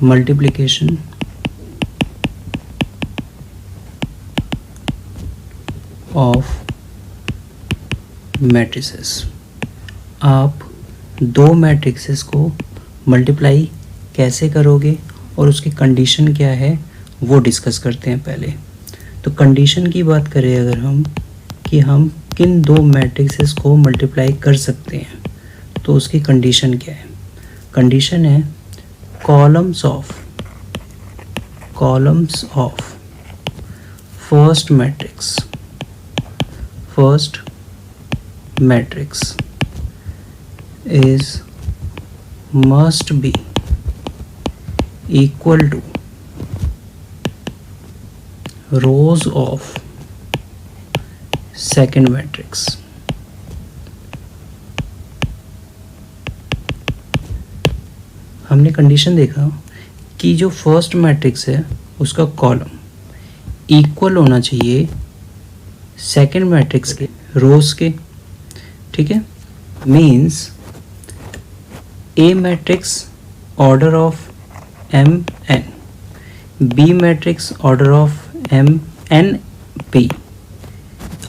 Multiplication of matrices. आप दो matrixes को मल्टीप्लाई कैसे करोगे और उसकी कंडीशन क्या है वो डिस्कस करते हैं पहले। तो कंडीशन की बात करें अगर हम कि हम किन दो मैट्रिक्सेस को मल्टीप्लाई कर सकते हैं, तो उसकी कंडीशन क्या है? कंडीशन है columns of first matrix is must be equal to rows of second matrix। हमने कंडीशन देखा कि जो फर्स्ट मैट्रिक्स है उसका कॉलम इक्वल होना चाहिए सेकंड मैट्रिक्स के रोज के। ठीक है, means A matrix order of mn, B matrix order of mnp।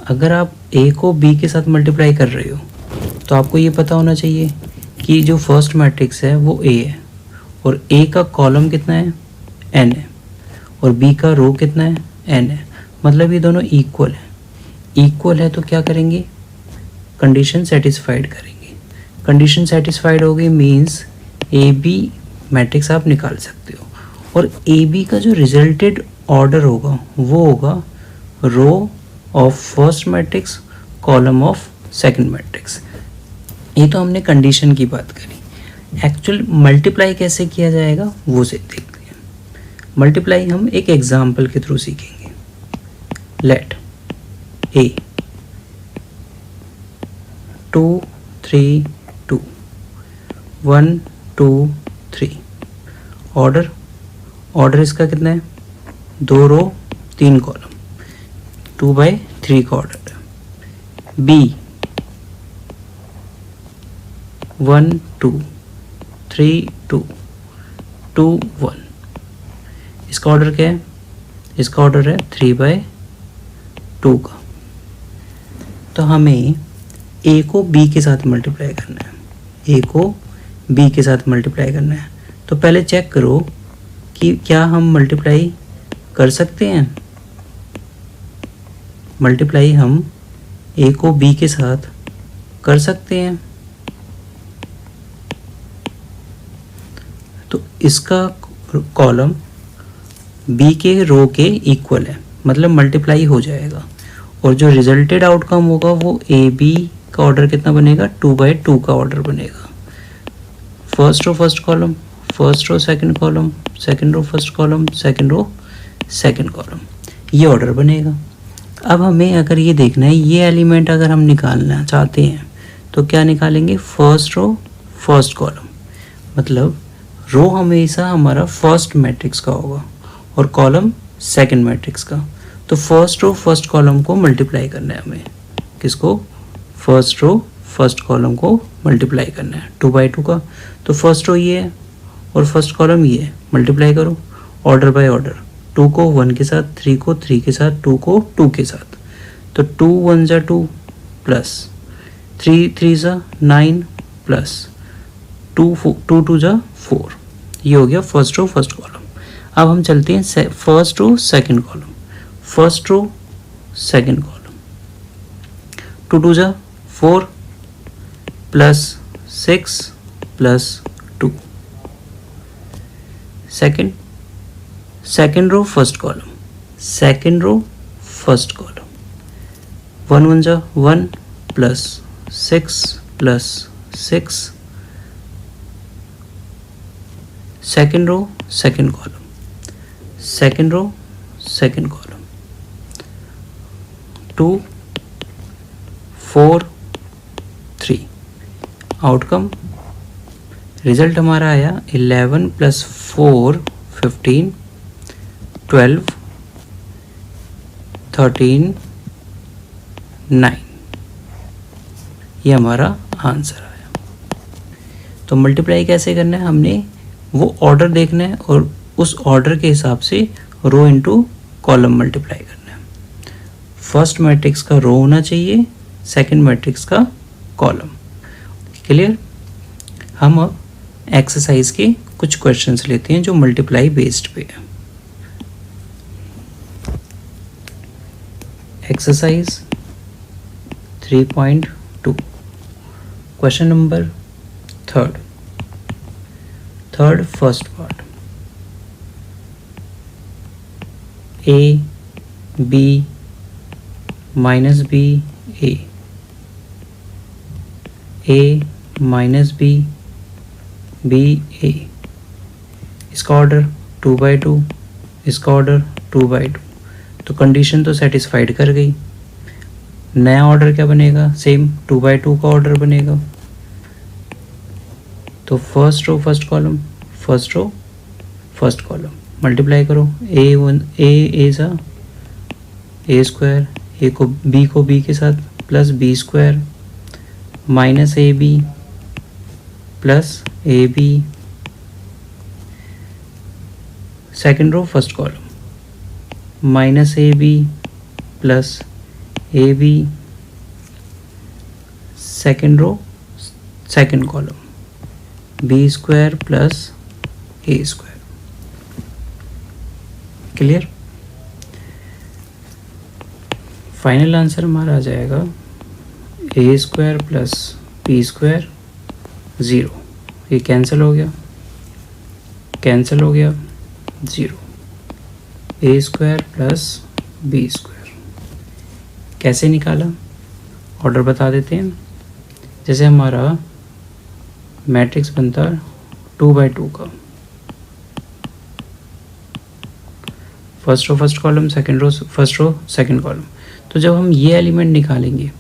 अगर आप A को B के साथ मल्टीप्लाई कर रहे हो तो आपको ये पता होना चाहिए कि जो फर्स्ट मैट्रिक्स है वो A है और A का कॉलम कितना है n है और B का रो कितना है n है, मतलब ये दोनों इक्वल है। तो क्या करेंगे? कंडीशन सेटिस्फाइड करेंगे। कंडीशन सेटिस्फाइड हो गई मीन्स ए बी मैट्रिक्स आप निकाल सकते हो और ए बी का जो रिजल्टेड ऑर्डर होगा वो होगा row of first matrix column of second matrix. ये तो हमने कंडीशन की बात करी। एक्चुअल मल्टीप्लाई कैसे किया जाएगा वो से देखते हैं। मल्टीप्लाई हम एक एग्जाम्पल के थ्रू सीखेंगे। लेट ए 2 3 2 1 2 3। ऑर्डर इसका कितना है? 2 रो 3 कॉलम, 2/3 का ऑर्डर है। बी 1 2 3 2 2 1। इसका ऑर्डर क्या है? इसका ऑर्डर है 3/2 का। तो हमें ए को बी के साथ मल्टीप्लाई करना है। तो पहले चेक करो कि क्या हम मल्टीप्लाई कर सकते हैं। मल्टीप्लाई हम ए को बी के साथ कर सकते हैं। तो इसका कॉलम बी के रो के इक्वल है, मतलब मल्टीप्लाई हो जाएगा और जो रिजल्टेड आउटकम होगा वो ए बी का ऑर्डर कितना बनेगा? 2/2 का ऑर्डर बनेगा। First row first column, first row second column, second row first column, second row second column, ये ऑर्डर बनेगा। अब हमें अगर ये देखना है ये एलिमेंट अगर हम निकालना चाहते हैं तो क्या निकालेंगे? फर्स्ट रो फर्स्ट कॉलम, मतलब रो हमेशा हमारा फर्स्ट मैट्रिक्स का होगा और कॉलम सेकंड मैट्रिक्स का। तो फर्स्ट रो फर्स्ट कॉलम को मल्टीप्लाई करना है हमें। किसको? फर्स्ट रो फर्स्ट कॉलम को मल्टीप्लाई करना है 2/2 का। तो फर्स्ट रो ये है और फर्स्ट कॉलम ये है, मल्टीप्लाई करो ऑर्डर बाय ऑर्डर। 2 को 1 के साथ, 3 को 3 के साथ, 2 को 2 के साथ। तो 2 1 जा 2 प्लस 3 3 जा 9 प्लस 2 2 जा 4। ये हो गया फर्स्ट रो फर्स्ट कॉलम। अब हम चलते हैं first row second column. First row second column 2 2 जा 4 plus 6 plus 2। Second row first column, second row first column 1 1 जा 1 plus 6 plus 6। Second row second column, second row second column 2 4 3। Outcome result हमारा आया 11 plus 4 15 12 13 9। ये हमारा answer आया। तो multiply कैसे करना है? हमने वो ऑर्डर देखना है और उस ऑर्डर के हिसाब से रो इनटू कॉलम मल्टीप्लाई करना है। फर्स्ट मैट्रिक्स का रो होना चाहिए, सेकंड मैट्रिक्स का कॉलम। क्लियर? हम अब एक्सरसाइज के कुछ क्वेश्चंस लेते हैं जो मल्टीप्लाई बेस्ड पे है। Exercise 3.2 question number third first part. a b minus b a minus b b a, इसका ऑर्डर 2/2, इसका ऑर्डर 2/2। तो कंडीशन तो सेटिस्फाइड कर गई। नया ऑर्डर क्या बनेगा? सेम 2/2 का ऑर्डर बनेगा। तो first row first column, first row first column multiply करो। ए सा ए स्क्वायर, ए को बी के साथ plus B square minus A B plus A B. Second row first column minus A B plus A B. Second row second column B square plus A square. Clear? Final answer हमारा आ जाएगा A square plus B square 0। ये cancel हो गया, cancel हो गया 0। A square plus B square कैसे निकाला? ऑर्डर बता देते हैं। जैसे हमारा मैट्रिक्स बनता 2/2 का, first row first column, second row first row second column. तो जब हम ये एलिमेंट निकालेंगे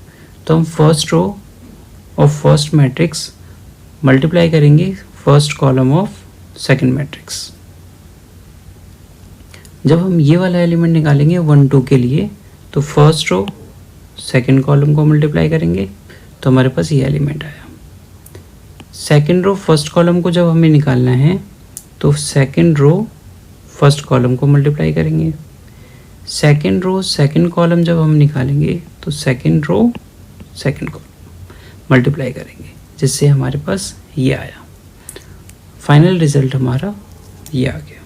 तो हम फर्स्ट रो और फर्स्ट मैट्रिक्स मल्टीप्लाई करेंगे first column of second matrix. जब हम ये वाला एलिमेंट निकालेंगे 1 2 के लिए तो फर्स्ट रो सेकंड कॉलम को मल्टीप्लाई करेंगे, तो हमारे पास ये एलिमेंट आया। सेकंड रो फर्स्ट कॉलम को जब हमें निकालना है तो सेकंड रो फर्स्ट कॉलम को मल्टीप्लाई करेंगे। सेकंड रो सेकंड कॉलम जब हम निकालेंगे तो second row second column multiply करेंगे, जिससे हमारे पास ये आया। फाइनल रिजल्ट हमारा ये आ गया।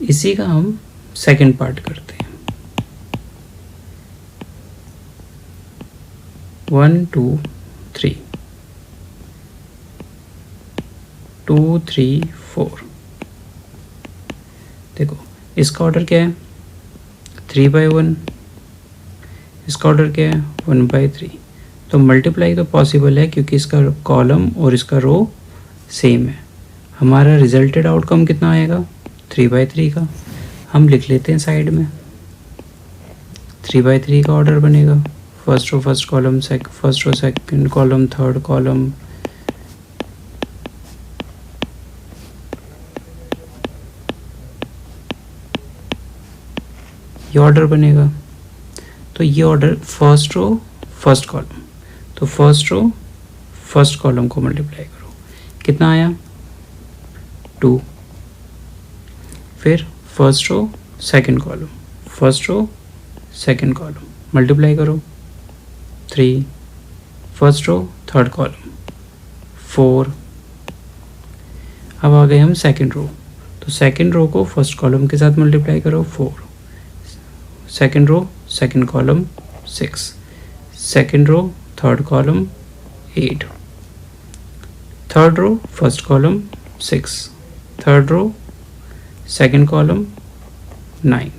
इसी का हम सेकंड पार्ट करते हैं। 1 2 3 2 3 4। देखो इसका ऑर्डर क्या है? 3/1। इसका ऑर्डर क्या है? 1/3। तो मल्टीप्लाई तो पॉसिबल है क्योंकि इसका कॉलम और इसका रो सेम है। हमारा रिजल्टेड आउटकम कितना आएगा? 3/3 का। हम लिख लेते हैं साइड में। 3/3 का ऑर्डर बनेगा first row first column, first row second column, third column. ये ऑर्डर बनेगा। तो ये order first row first column, तो फर्स्ट रो फर्स्ट कॉलम को मल्टीप्लाई करो, कितना आया? 2। फिर first row second column, first row second column multiply करो 3। First row third column 4। अब आ गए हम सेकंड रो, तो सेकंड रो को फर्स्ट कॉलम के साथ मल्टीप्लाई करो 4। Second row second column 6। Second row third column 8। Third row first column 6। Third row second column 9।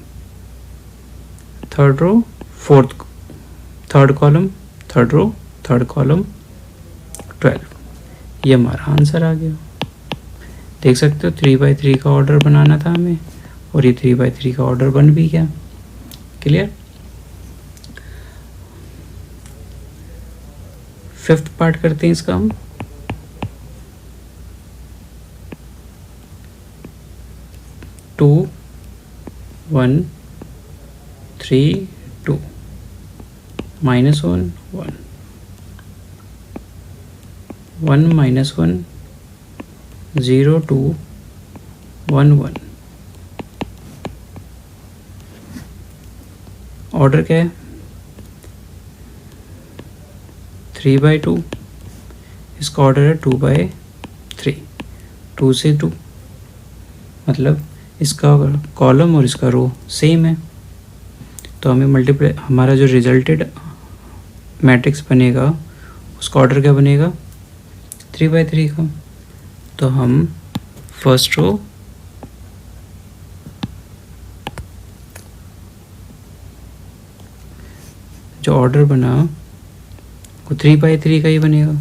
Third row fourth third column, third row third column 12। ये हमारा answer आ गया। देख सकते हो 3/3 का ऑर्डर बनाना था हमें और ये 3/3 का ऑर्डर बन भी गया। क्लियर? फिफ्थ पार्ट करते हैं इसका हम। टू 1 3 2 -1 1 1 -1 0 2 1 1। ऑर्डर क्या है? 3/2। इसका ऑर्डर है 2/3। 2 से 2, मतलब इसका कॉलम और इसका रो सेम है। तो हमें मल्टीप्लाई, हमारा जो रिजल्टेड मैट्रिक्स बनेगा उसका ऑर्डर क्या बनेगा? 3/3 का। तो हम फर्स्ट रो जो ऑर्डर बना वो 3/3 का ही बनेगा।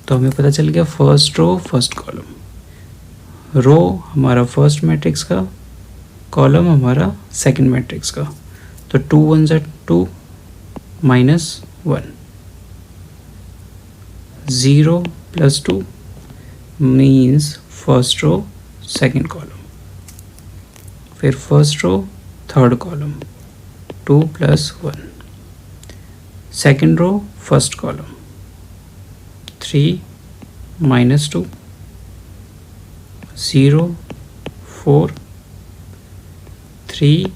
तो हमें पता चल गया first row first column, row हमारा फर्स्ट मैट्रिक्स का, कॉलम हमारा सेकंड मैट्रिक्स का। तो 2 1 2 -1, 0 + 2 means first row second column, फिर first row third column 2 + 1, second row first column 3 -2, 0 4 3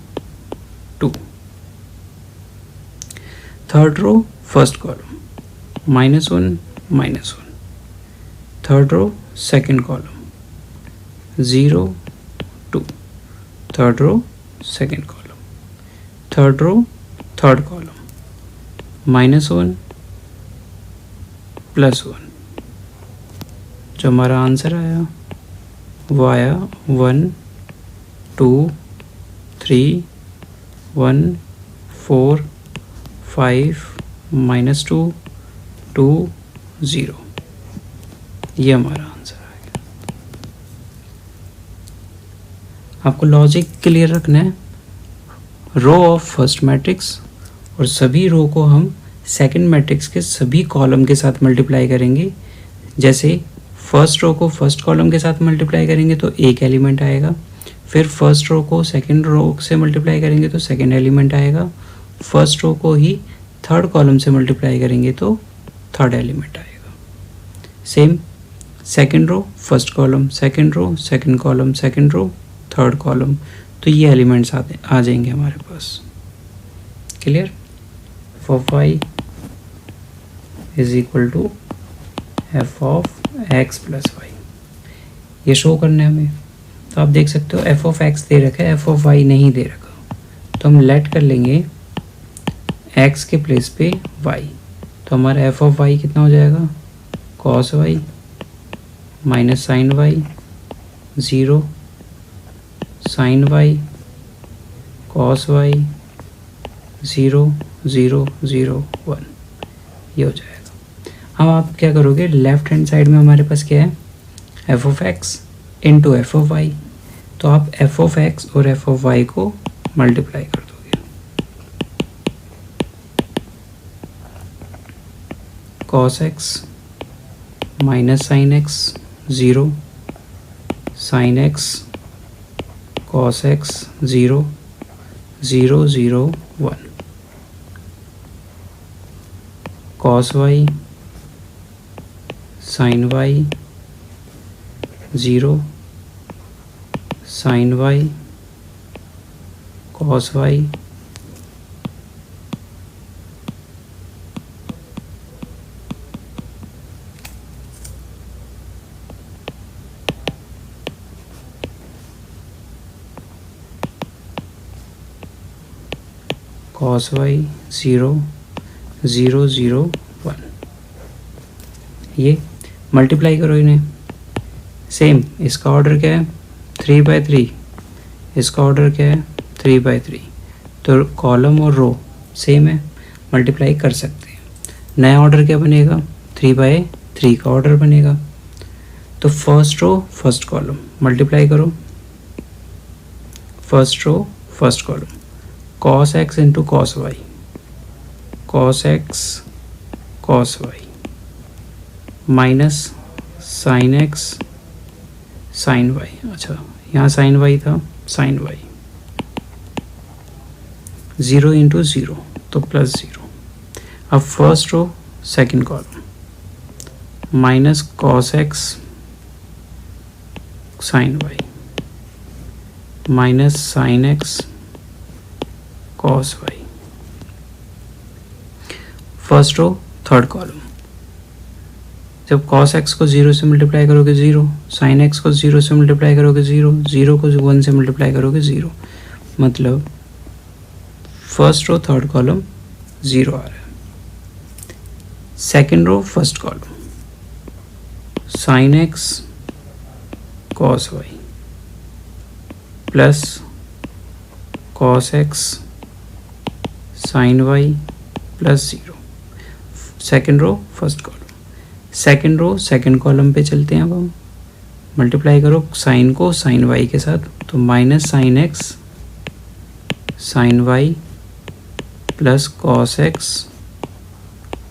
2, third row first column -1 -1, third row second column 0 2, third row second column, third row third column -1 +1। जो हमारा answer आया वो आया 1 2 3 1 4 5 -2 2 0। ये हमारा आंसर आ गया। आपको लॉजिक क्लियर रखना है। रो ऑफ फर्स्ट मैट्रिक्स और सभी रो को हम सेकंड मैट्रिक्स के सभी कॉलम के साथ मल्टीप्लाई करेंगे। जैसे फर्स्ट रो को फर्स्ट कॉलम के साथ मल्टीप्लाई करेंगे तो एक एलिमेंट आएगा, फिर फर्स्ट रो को सेकंड रो से मल्टीप्लाई करेंगे तो सेकंड एलिमेंट आएगा, फर्स्ट रो को ही थर्ड कॉलम से मल्टीप्लाई करेंगे तो थर्ड एलिमेंट आएगा। Same second row first column, second row second column, second row third column, तो ये एलिमेंट्स आ जाएंगे हमारे पास। क्लियर? f(y) = f(x + y)। ये शो करना है हमें। तो आप देख सकते हो f(x) दे रखा है, f(y) नहीं दे रखा। तो हम लेट कर लेंगे x के प्लेस पे y। तो हमारा f(y) कितना हो जाएगा? cos y - sin y 0 sin y cos y 0 0 0 1, ये हो जाएगा। अब आप क्या करोगे, लेफ्ट हैंड साइड में हमारे पास क्या है? f(x) × f(y)। तो आप f(x) और f(y) को मल्टीप्लाई कर दोगे। cos x - sin x 0 sin x cos x 0 0 0 1, cos y sin y 0 sin y cos y cos y 0 0 0 1। ये मल्टीप्लाई करो इन्हें। सेम इसका ऑर्डर क्या है? 3/3। इसका ऑर्डर क्या है? 3/3। तो कॉलम और रो सेम है, मल्टीप्लाई कर सकते हैं। नया ऑर्डर क्या बनेगा? 3/3 का ऑर्डर बनेगा। तो first row first column multiply करो, first row first column cos x × cos y, cos x cos y minus sin x sin y। अच्छा, यहाँ sin y था, sin y 0 × 0 तो +0। अब first row second column minus cos x sine Y minus sine x cos Y. First row third column, जब cos X को 0 से multiply करोगे 0, sine x को 0 से मल्टीप्लाई करोगे 0, 0 को 1 से मल्टीप्लाई करोगे 0, मतलब फर्स्ट रो थर्ड कॉलम 0 आ रहा है। Second row first column, sine x cos Y plus cos x sine Y plus 0। Second row first column, second row second column पे चलते हैं। अब हम मल्टीप्लाई करो साइन को साइन वाई के साथ, तो minus sine x sine Y plus cos x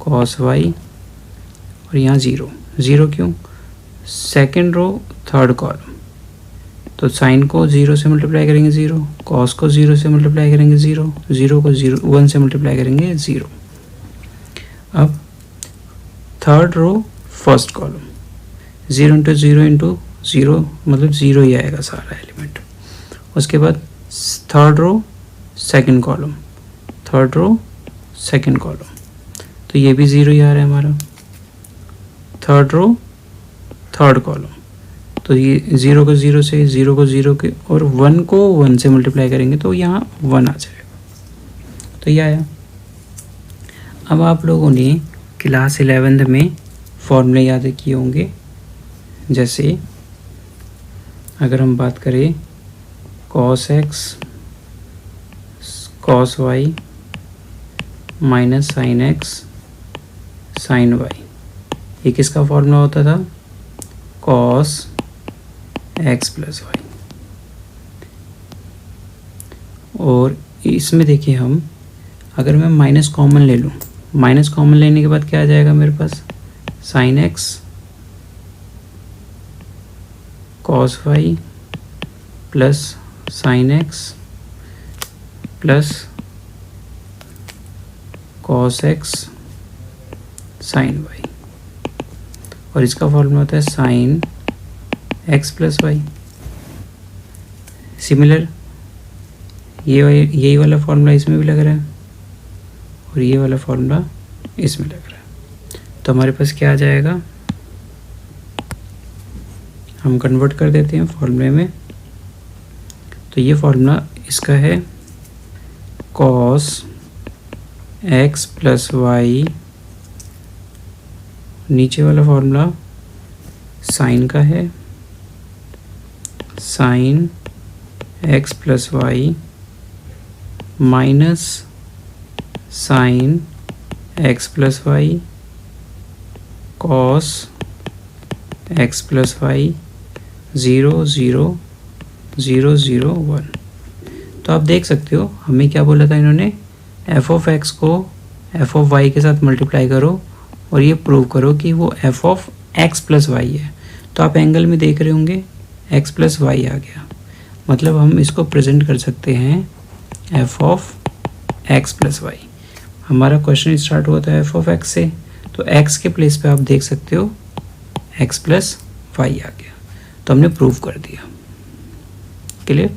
cos Y और यहाँ 0, 0 क्यों? सेकेंड रो थर्ड कॉलम, तो साइन को 0 से मल्टीप्लाई करेंगे 0, कॉस को 0 से मल्टीप्लाई करेंगे 0, 0 को 1 से मल्टीप्लाई करेंगे 0। अब third row first column, 0 into 0 into 0 मतलब 0 ही आएगा सारा एलिमेंट। उसके बाद third row second column, third row second column, तो ये भी 0 ही आ रहा है हमारा। थर्ड रो थर्ड कॉलम, तो ये 0 को 0 से, 0 को 0 के और 1 को 1 से मल्टीप्लाई करेंगे तो यहाँ 1 आ जाएगा, तो ये आया। अब आप लोगों ने क्लास 11th में फॉर्मूले याद किए होंगे, जैसे अगर हम बात करें cos x cos y minus sine x sine y, ये किसका फॉर्मूला होता था? Cos x plus y. और इसमें देखिए हम अगर मैं माइनस कॉमन ले लूँ, माइनस कॉमन लेने के बाद क्या आ जाएगा मेरे पास? Sine x cos Y plus sine x plus cos x sine y, और इसका फॉर्मूला होता है sine x plus y. Similar यही वाला फॉर्मूला इसमें भी लग रहा है और ये वाला फॉर्मूला इसमें लग रहा है, तो हमारे पास क्या आ जाएगा? हम कन्वर्ट कर देते हैं फॉर्मूले में, तो ये फॉर्मूला इसका है कॉस एक्स प्लस वाई, नीचे वाला फॉर्मूला साइन का है sine x plus y minus sine x plus y cos x plus y 0 0 0 0 1। तो आप देख सकते हो हमें क्या बोला था इन्होंने, एफ ऑफ एक्स को एफ ऑफ वाई के साथ मल्टीप्लाई करो और ये प्रूव करो कि वो f of x plus y है। तो आप एंगल में देख रहे होंगे एक्स प्लस वाई आ गया, मतलब हम इसको प्रेजेंट कर सकते हैं f of x plus y. हमारा क्वेश्चन स्टार्ट हुआ था एफ ऑफ एक्स से, तो एक्स के प्लेस पे आप देख सकते हो एक्स प्लस वाई आ गया, तो हमने प्रूव कर दिया। क्लियर?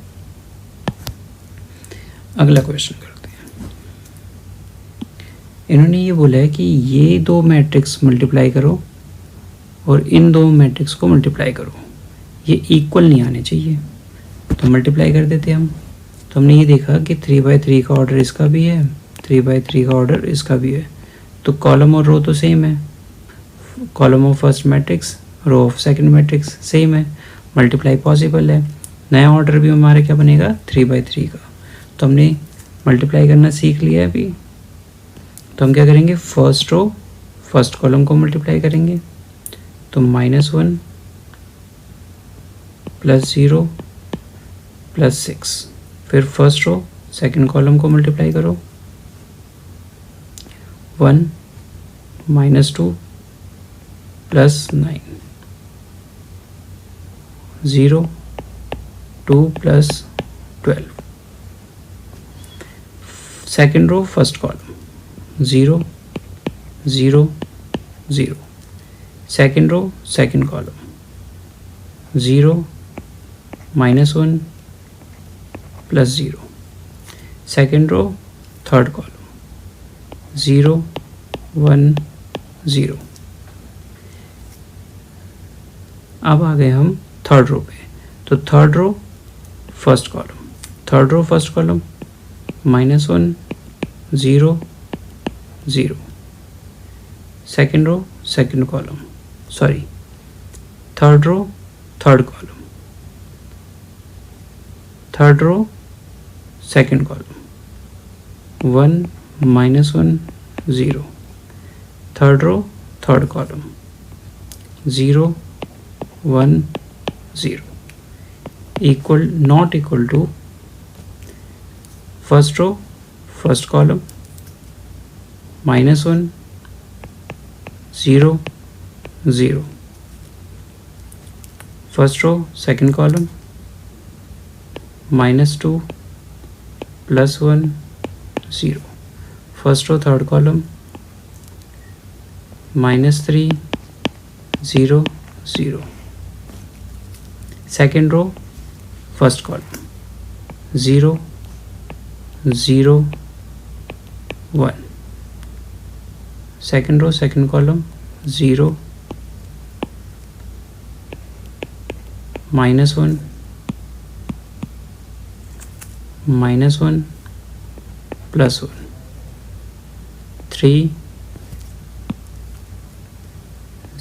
अगला क्वेश्चन करते हैं। इन्होंने ये बोला है कि ये दो मैट्रिक्स मल्टीप्लाई करो और इन दो मैट्रिक्स को मल्टीप्लाई करो, ये इक्वल नहीं आने चाहिए, तो मल्टीप्लाई कर देते हम। तो हमने ये देखा कि 3/3 का ऑर्डर इसका भी है, 3/3 का ऑर्डर इसका भी है, तो कॉलम और रो तो सेम है, column of first matrix row of second matrix same है, मल्टीप्लाई पॉसिबल है। नया ऑर्डर भी हमारा क्या बनेगा? 3/3 का। तो हमने मल्टीप्लाई करना सीख लिया अभी, तो हम क्या करेंगे? फर्स्ट रो फर्स्ट कॉलम को मल्टीप्लाई करेंगे, तो -1 प्लस 0 प्लस 6, फिर फर्स्ट रो सेकंड कॉलम को मल्टीप्लाई करो, 1 -2 plus 9, 0 2 plus 12, second row first column 0 0 0, second row second column 0 -1 + 0. Second row third column 0 1 0. अब आ गए हम थर्ड रो पे, तो third row first column, third row first column -1 0 0. Second row second column, sorry third row third column, third row second column 1 -1 0. Third row third column 0 1 0. Equal not equal to first row first column -1 0 0. First row second column -2 +1 0. First row third column -3 0 0. Second row first column 0 0 1. Second row second column 0 -1 -1 +1 3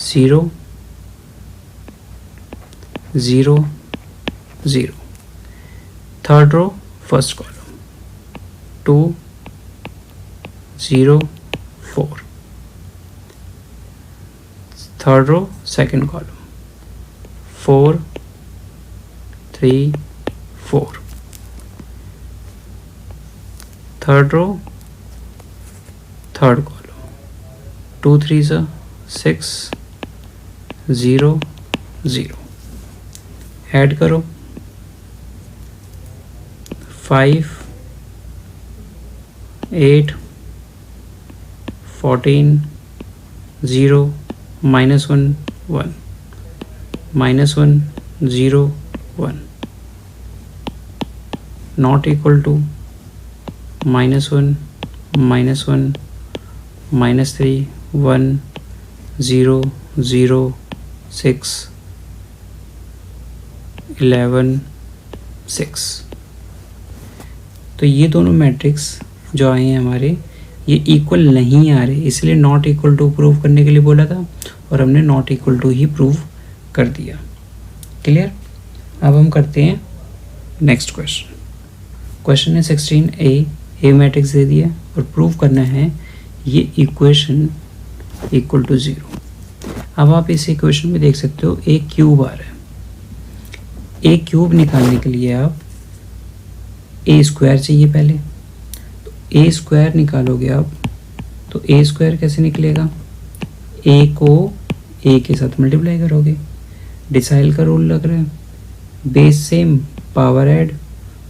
0 0 0. Third row first column 2 0 4. Third row second column 4 3 4. Third row third column 2 3 6 0 0. Add करो 5 8 14 0 -1 1 -1 0 1. Not equal to -1 -1 -3 1 0 0 6 11 6. तो ये दोनों matrix जो आए हैं हमारे ये equal नहीं आ रहे, इसलिए नॉट इक्वल टू प्रूव करने के लिए बोला था और हमने नॉट इक्वल टू ही प्रूव कर दिया. क्लियर. अब हम करते हैं नेक्स्ट क्वेश्चन. क्वेश्चन है 16a मैट्रिक्स दे दिया और प्रूव करना है ये इक्वेशन इक्वल टू 0. अब आप इस इक्वेशन में देख सकते हो एक क्यूब आ रहा है. एक क्यूब निकालने के लिए आप ए स्क्वायर चाहिए पहले, तो ए स्क्वायर निकालोगे आप तो ए स्क्वायर कैसे निकलेगा, ए को ए के साथ मल्टीप्लाई करोगे, डिसाइल का रूल लग रहा है, बेस सेम पावर ऐड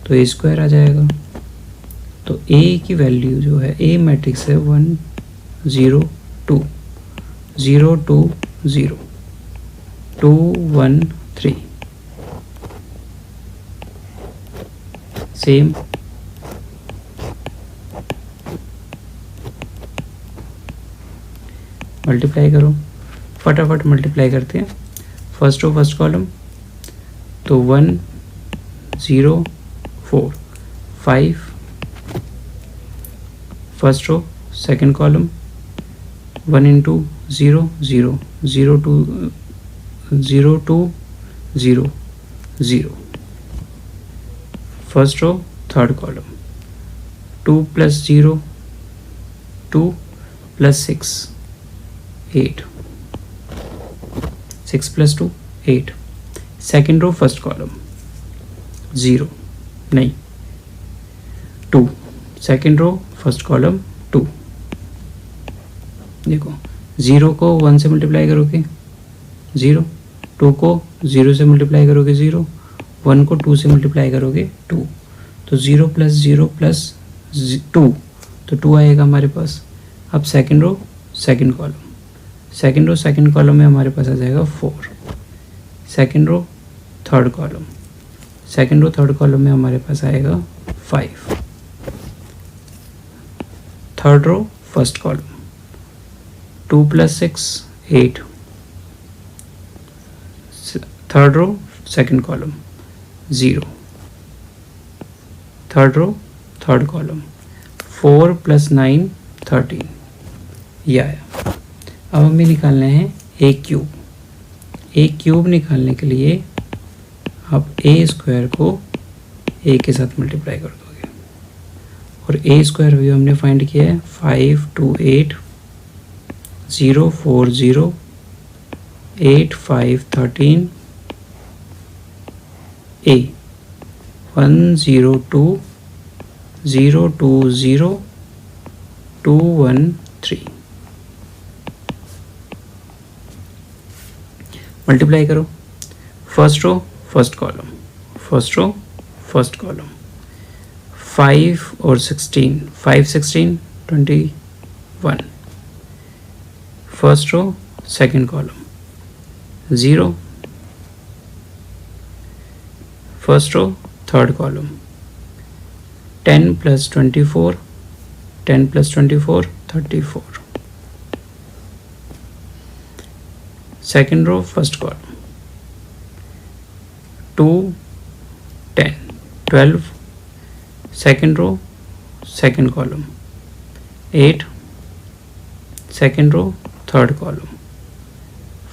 तो ए स्क्वायर आ जाएगा. तो ए की वैल्यू जो है ए मैट्रिक्स है 1 0 2 0 2 0 2 1 3. सेम मल्टीप्लाई करो, फटाफट मल्टीप्लाई करते हैं. फर्स्ट रो फर्स्ट कॉलम तो 1 0 4 5. First row second column 1 into 0 0 0 2 0 2 0 0. First row third column 2 + 0 2 + 6 8 6 + 2 8. Second row first column 0 नहीं 2. Second row first column 2. देखो 0 को 1 से मल्टीप्लाई करोगे 0, 2 को 0 से मल्टीप्लाई करोगे 0, 1 को 2 से मल्टीप्लाई करोगे 2. तो 0 + 0 + 2 तो 2 आएगा हमारे पास. अब second row second column, second row second column में हमारे पास आ जाएगा 4. Second row third column second row third column में हमारे पास आएगा 5। Third row first column 2 + 6 8। Third row second column 0। Third row third column 4 + 9 13। ये आया। अब हमें निकालना है ए क्यूब। ए क्यूब निकालने के लिए आप ए स्क्वायर को ए के साथ मल्टीप्लाई कर दोगे और ए स्क्वायर भी हमने फाइंड किया है 5 2 8 0 4 0 8 5 13 ए 1 0 2 0 2 0 2 1 3। मल्टीप्लाई करो। First row first column, first row first column 5 और 16 5 16 21। First row second column 0। First row third column 10 + 24 10 + 24 34। Second row first column 2 10 12। Second row second column 8। Second row third column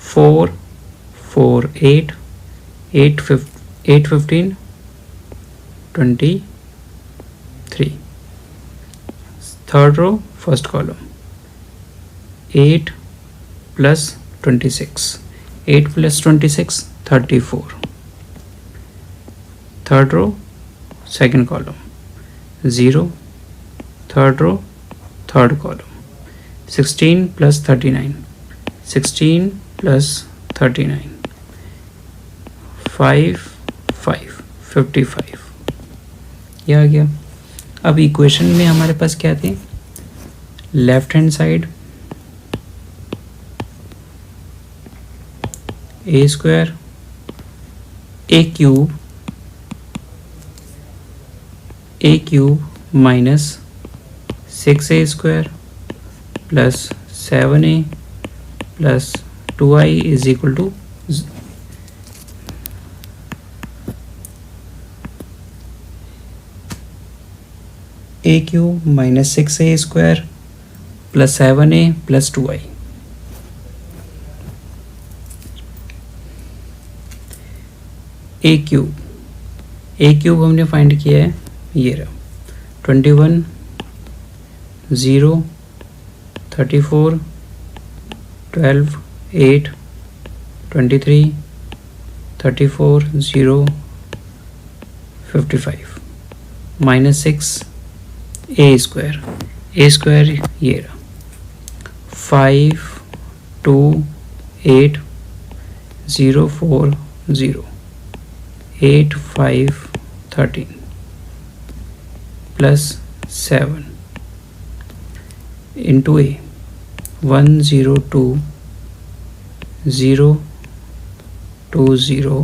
4 4 8 8 15 23। Third row first column 8 + 26 8 + 26 34। Third row second column 0। Third row third column 16 + 39 16 + 39 5 5 55। यह आ गया। अब equation में हमारे पास क्या थे, left hand side a square a cube minus 6a square plus 7a plus 2i is equal to a cube minus 6a square plus 7a plus 2i। A cube हमने find किया है, ये रहा 21 0 34 12 8 23 34 0 55 माइनस 6 ए स्क्वायर ये रहा 5 2 8 0 4 0 8 5 13 plus 7 into ए 1 0 2 0 2 0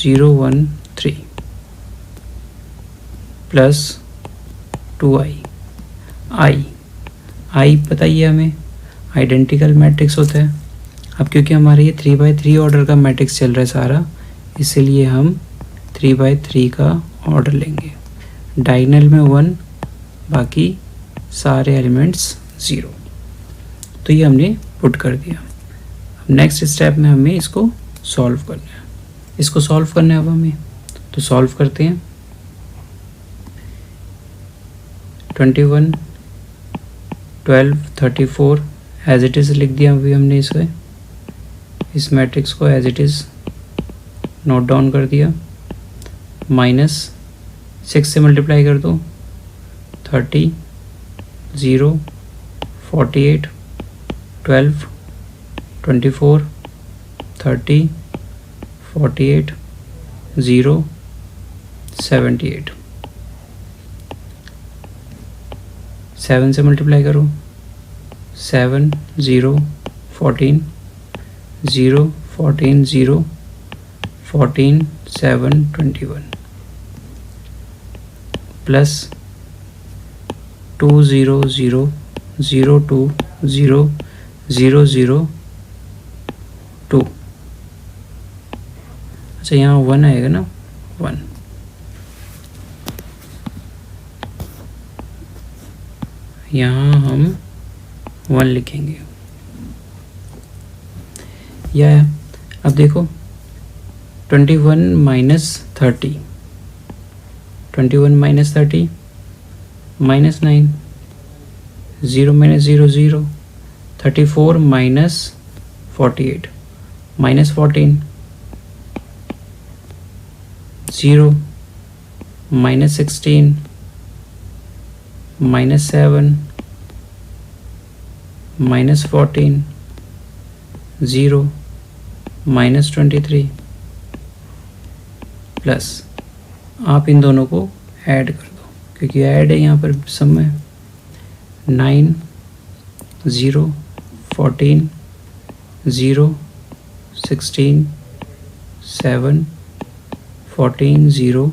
0 1 3 plus 2i। आई पता ही है हमें, आइडेंटिकल मैट्रिक्स होता है। अब क्योंकि हमारे ये 3x3 ऑर्डर का मैट्रिक्स चल रहा है सारा, इसीलिए हम 3x3 का ऑर्डर लेंगे। डायगोनल में 1, बाकी सारे एलिमेंट्स 0। तो ये हमने पुट कर दिया। अब नेक्स्ट स्टेप में हमें इसको सॉल्व करना है। अब हमें तो सॉल्व करते हैं। 21 12 34 एज इट इज़ लिख दिया अभी हमने इस मैट्रिक्स को as it is note down कर दिया। माइनस 6 से मल्टीप्लाई कर दो 30 0 48 12 24 30 48 0 78। 7 से मल्टीप्लाई करो 7 0 14 0 14 0 14 721 प्लस 200020002। अच्छा यहाँ 1 आएगा ना, 1। यहाँ हम 1 लिखेंगे। या अब देखो 21 minus 30, 21 minus 30 minus 9, 0 minus 0 0, 34 minus 48 minus 14, 0 minus 16 minus 7 minus 14, 0 minus 23 plus, आप इन दोनों को ऐड कर दो क्योंकि ऐड है यहाँ पर सम में। 9 0 14 0 16 7 14 0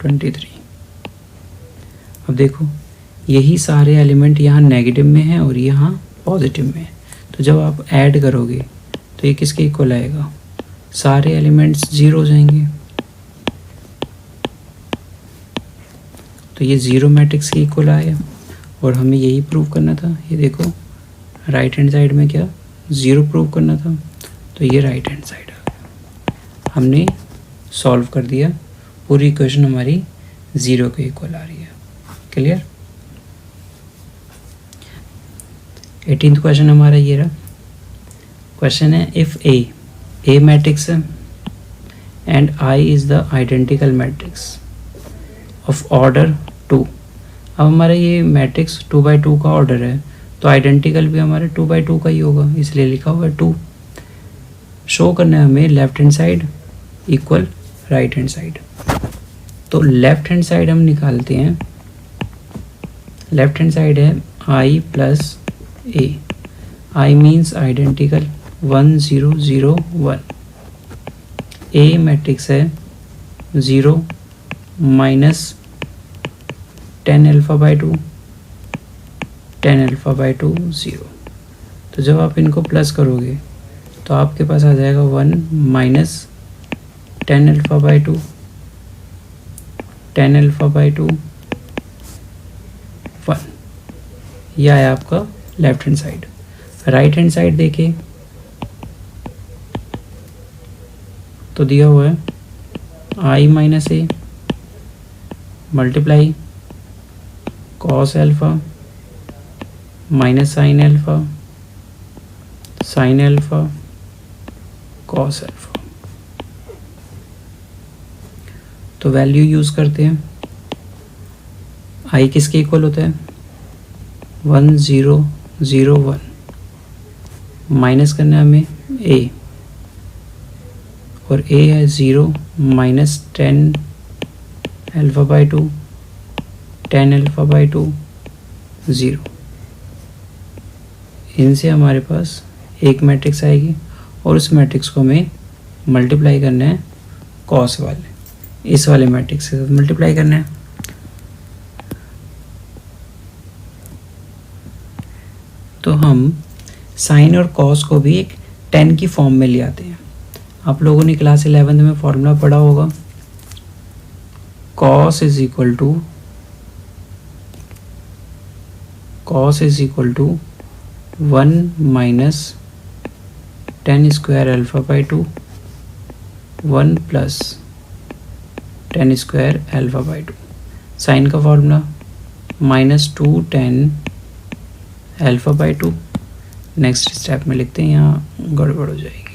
23। अब देखो यही सारे एलिमेंट यहाँ नेगेटिव में हैं और यहाँ पॉजिटिव में है, तो जब आप ऐड करोगे तो ये किसके इक्वल आएगा, सारे एलिमेंट्स 0 हो जाएंगे। तो ये 0 मैट्रिक्स के इक्वल आया और हमें यही प्रूव करना था। ये देखो राइट हैंड साइड में क्या 0 प्रूव करना था, तो ये राइट हैंड साइड आ गया। हमने सॉल्व कर दिया, पूरी इक्वेशन हमारी 0 के इक्वल आ रही है। क्लियर। 18th क्वेश्चन हमारा ये रहा। क्वेश्चन है इफ ए मैट्रिक्स है and I is the identical matrix of order 2। अब हमारा ये मैट्रिक्स 2x2 का ऑर्डर है, तो आइडेंटिकल भी हमारे 2x2 का ही होगा, इसलिए लिखा हुआ है 2। शो करना है हमें left hand side equal right hand side. तो लेफ्ट हैंड साइड हम निकालते हैं। लेफ्ट हैंड साइड है i plus A. I means identical 1 0 0 1। A matrix है 0 minus 10 alpha by 2 10 alpha by 2 0। तो जब आप इनको प्लस करोगे तो आपके पास आ जाएगा 1 minus 10 alpha by 2 10 alpha by 2 1। यह है आपका left hand side. Right hand side देखिए तो दिया हुआ है I minus A multiply cos alpha minus sine alpha cos alpha. तो वैल्यू यूज़ करते हैं। आई किसके इक्वल होता है 1 0 0 1। माइनस करना है हमें ए और ए है 0 minus 10 alpha by 2 10 alpha by 2 0। इनसे हमारे पास एक मैट्रिक्स आएगी और उस मैट्रिक्स को हमें मल्टीप्लाई करना है कॉस वाले, इस वाले मैट्रिक्स से मल्टीप्लाई करना है। तो हम साइन और कॉस को भी एक 10 की फॉर्म में ले आते हैं। आप लोगों ने क्लास 11 में फॉर्मूला पढ़ा होगा, cos is equal to 1 minus 10 square alpha by 2 1 plus 10 square alpha by 2। Sine का formula -2 10 alpha by 2। Next step में लिखते हैं, यहाँ गड़बड़ हो जाएगी।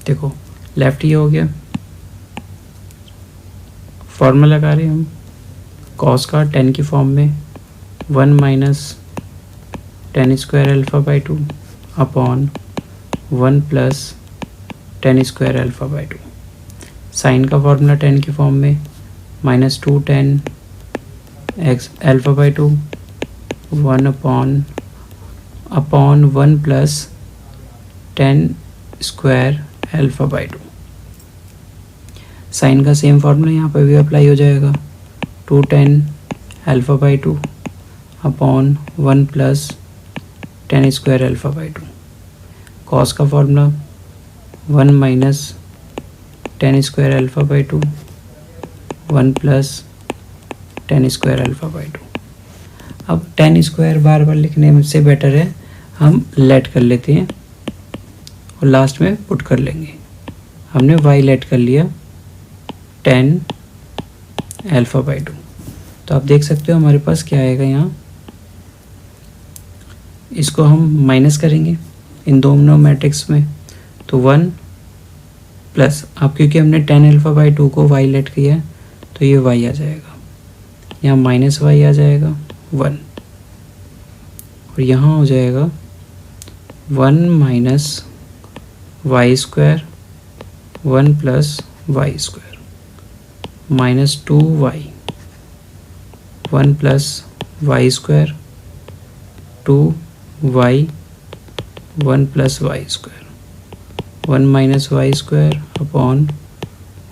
देखो लेफ्ट ये हो गया, फॉर्मूला लगा रहे हैं हम कॉस का 10 की फॉर्म में 1 minus tan square alpha by 2 upon 1 plus tan square alpha by 2। Sine का फॉर्मूला 10 की फॉर्म में -2 tan x alpha by 2 1 upon 1 plus tan square alpha by 2। Sine का सेम फार्मूला यहाँ पर भी अप्लाई हो जाएगा, 2 tan alpha by 2 upon 1 plus tan square alpha by 2। Cos का formula 1 minus tan square alpha by 2 1 plus tan square alpha by 2। अब ten square bar बार लिखने में से बेटर है हम लेट कर लेते हैं और लास्ट में पुट कर लेंगे। हमने y लेट कर लिया 10 अल्फ़ा बाई 2। तो आप देख सकते हो हमारे पास क्या आएगा यहाँ, इसको हम माइनस करेंगे इन दोनों मैट्रिक्स में, तो 1 प्लस, अब क्योंकि हमने 10 अल्फ़ा बाई 2 को y लेट किया है तो ये y आ जाएगा, यहाँ माइनस y आ जाएगा 1 और यहाँ हो जाएगा 1 minus Y square 1 plus Y square minus 2y 1 plus Y square 2y 1 plus Y square 1 minus Y square upon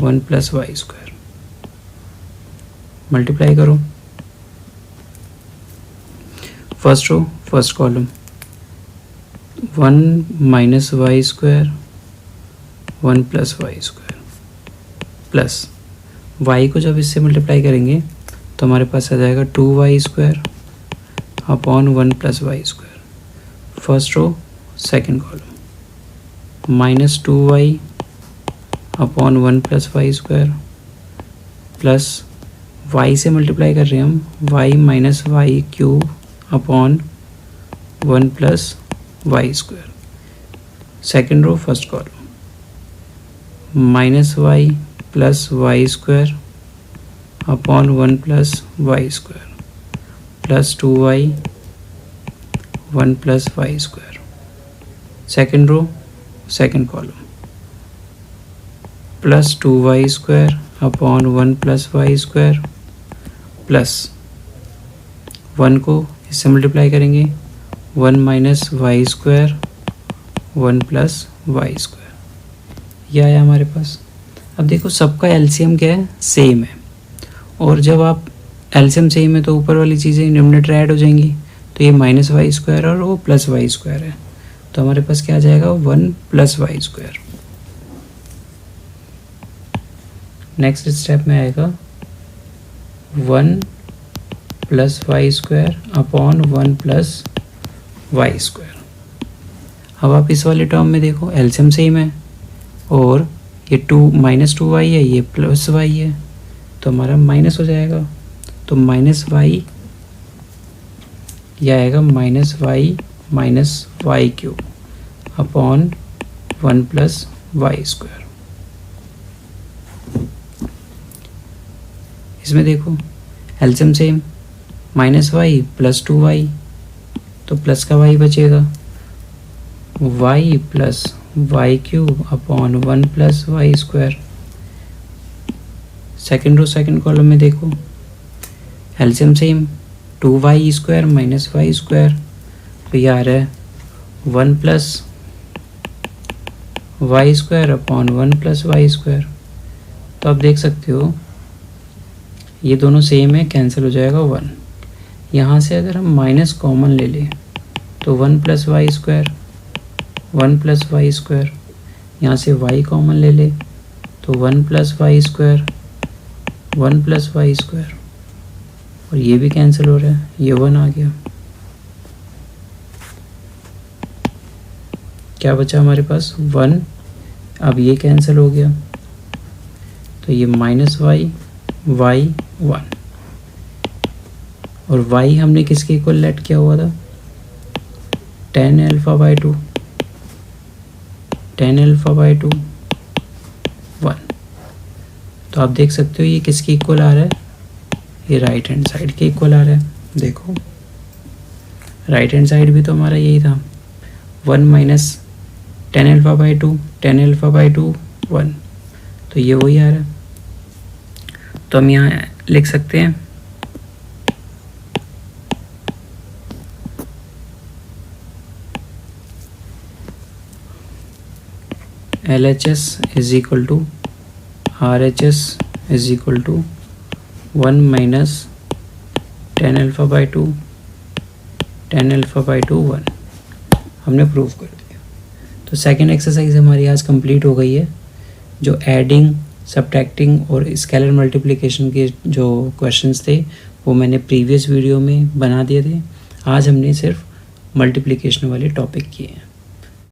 1 plus Y square. Multiply करो, first row first column 1 minus Y square 1 plus Y square plus y को जब इससे multiply करेंगे तो हमारे पास आ जाएगा 2y square upon 1 plus Y square. First row second column minus 2y upon 1 plus Y square plus y से मल्टीप्लाई कर रहे हैं हम y minus y cube upon 1 plus Y square. Second row first column minus y plus Y square upon 1 plus Y square plus 2y 1 plus Y square. Second row second column plus 2y square upon 1 plus Y square plus 1 को इससे multiply करेंगे 1 minus Y square 1 plus Y square. यह आया हमारे पास। अब देखो सबका एलसीएम क्या है, सेम है, और जब आप एलसीएम सेम है तो ऊपर वाली चीज़ें डिनोमिनेटर ऐड हो जाएंगी, तो ये माइनस वाई स्क्वायर और वो प्लस वाई स्क्वायर है, तो हमारे पास क्या आ जाएगा 1 plus Y square. Next step में आएगा 1 plus Y square upon 1 plus Y square. अब आप इस वाले टर्म में देखो एलसीएम सेम है और ये 2 माइनस 2y है, ये प्लस y है, तो हमारा माइनस हो जाएगा, तो माइनस वाई यह आएगा minus y cube upon 1 plus Y square. इसमें देखो LCM same minus y plus 2y, तो प्लस का y बचेगा y plus y cube upon 1 plus Y square. Second row second column में देखो LCM same 2y square minus Y square, तो ये आ रहा है 1 plus Y square upon 1 plus Y square. तो आप देख सकते हो ये दोनों सेम है, कैंसिल हो जाएगा 1। यहाँ से अगर हम माइनस कॉमन ले लें तो 1 plus Y square 1 plus Y square, यहाँ से y कॉमन ले ले तो 1 plus Y square 1 plus Y square, और ये भी कैंसिल हो रहा है, ये 1 आ गया। क्या बचा हमारे पास 1, अब ये कैंसिल हो गया, तो ये माइनस वाई 1, और y हमने किसके इक्वल लेट किया हुआ था 10 अल्फ़ा बाई 2 1। तो आप देख सकते हो ये किसके इक्वल आ रहा है ये राइट हैंड साइड के इक्वल आ रहा है। देखो राइट हैंड साइड भी तो हमारा यही था, 1 minus tan alpha by two, tan alpha by two 1, तो ये वही आ रहा है। तो हम यहाँ लिख सकते हैं LHS is equal to RHS is equal to 1 minus tan alpha by two, tan alpha by two 1। हमने प्रूव कर दिया। तो सेकेंड एक्सरसाइज हमारी आज कंप्लीट हो गई है। जो एडिंग, सब्ट्रैक्टिंग और स्केलर मल्टीप्लिकेशन के जो क्वेश्चंस थे वो मैंने प्रीवियस वीडियो में बना दिए थे। आज हमने सिर्फ मल्टीप्लिकेशन वाले टॉपिक किए हैं।